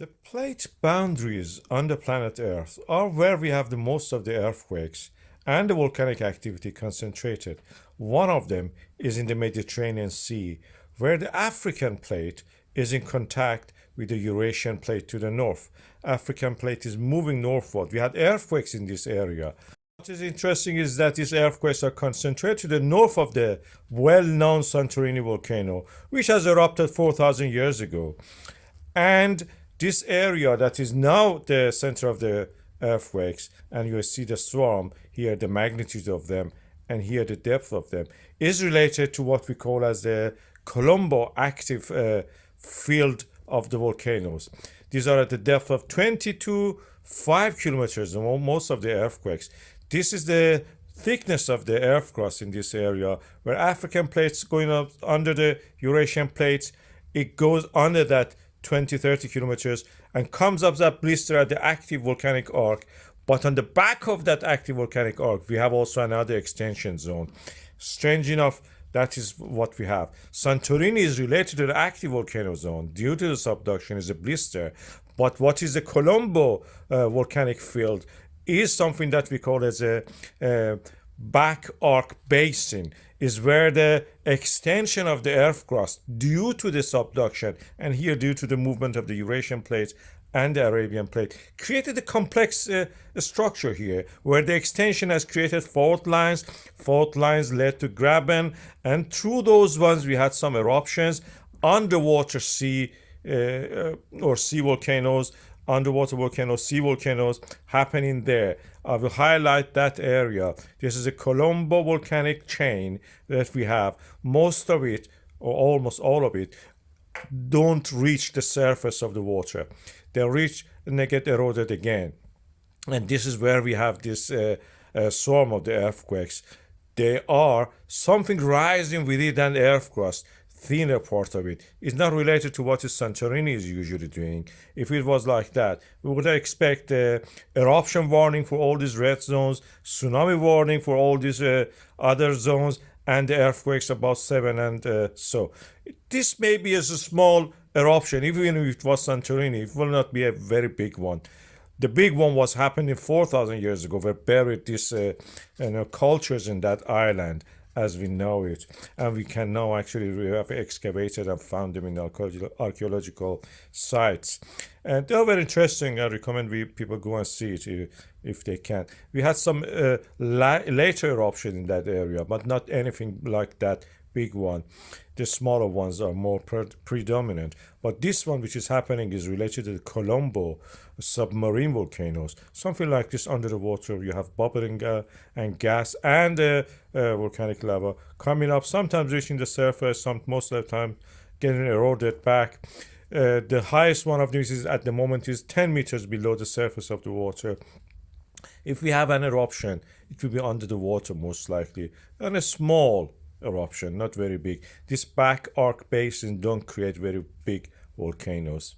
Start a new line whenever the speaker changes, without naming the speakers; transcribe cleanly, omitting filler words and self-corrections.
The plate boundaries on the planet Earth are where we have the most of the earthquakes and the volcanic activity concentrated. One of them is in the Mediterranean Sea, where the African plate is in contact with the Eurasian plate to the north. African plate is moving northward. We had earthquakes in this area. What is interesting is that these earthquakes are concentrated to the north of the well-known Santorini volcano, which has erupted 4,000 years ago. And this area that is now the center of the earthquakes, and you see the swarm here, the magnitude of them, and here the depth of them, is related to what we call as the Kolumbo active field of the volcanoes. These are at the depth of 20 to 5 kilometers, most of the earthquakes. This is the thickness of the earth crust in this area, where African plates going up under the Eurasian plates, it goes under that 20-30 kilometers and comes up that blister at the active volcanic arc. But on the back of that active volcanic arc, we have also another extension zone. Strange enough, that is what we have. Santorini is related to the active volcano zone due to the subduction is a blister. But what is the Kolumbo volcanic field is something that we call as a back arc basin, is where the extension of the earth crust due to the subduction and here due to the movement of the Eurasian plate and the Arabian plate created a complex structure here, where the extension has created fault lines led to graben, and through those ones we had some eruptions, underwater sea or sea volcanoes, underwater volcanoes, sea volcanoes happening there. I will highlight that area. This is a Kolumbo volcanic chain that we have. Most of it, or almost all of it, don't reach the surface of the water. They reach and they get eroded again. And this is where we have this swarm of the earthquakes. They are something rising within the earth crust. Thinner part of it is not related to what Santorini is usually doing. If it was like that, we would expect eruption warning for all these red zones, tsunami warning for all these other zones, and the earthquakes about 7 and so. This may be as a small eruption, even if it was Santorini, it will not be a very big one. The big one was happening 4,000 years ago. We buried these cultures in that island as we know it, and we can now actually we have excavated and found them in archaeological sites, and they're very interesting. I recommend people go and see it if they can. We had some later eruption in that area, but not anything like that big one. The smaller ones are more predominant, but this one which is happening is related to the Kolumbo submarine volcanoes. Something like this under the water, you have bubbling and gas and volcanic lava coming up, sometimes reaching the surface, most of the time getting eroded back. The highest one of these is at the moment is 10 meters below the surface of the water. If we have an eruption, it will be under the water most likely, and a small eruption, not very big. This back arc basins don't create very big volcanoes.